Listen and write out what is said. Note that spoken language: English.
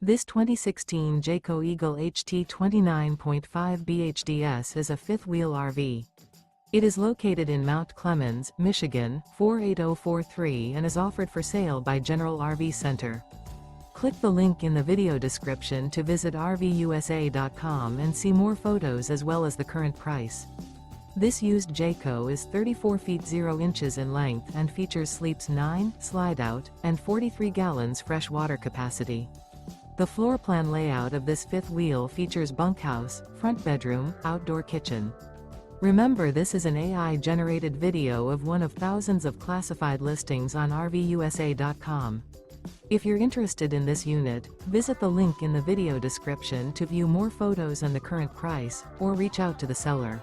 This 2016 Jayco Eagle HT 29.5 BHDS is a fifth-wheel RV. It is located in Mount Clemens, Michigan, 48043 and is offered for sale by General RV Center. Click the link in the video description to visit RVUSA.com and see more photos as well as the current price. This used Jayco is 34 feet 0 inches in length and features sleeps 9, slide-out, and 43 gallons fresh water capacity. The floor plan layout of this fifth wheel features bunkhouse, front bedroom, outdoor kitchen. Remember, this is an AI-generated video of one of thousands of classified listings on RVUSA.com. If you're interested in this unit, visit the link in the video description to view more photos and the current price, or reach out to the seller.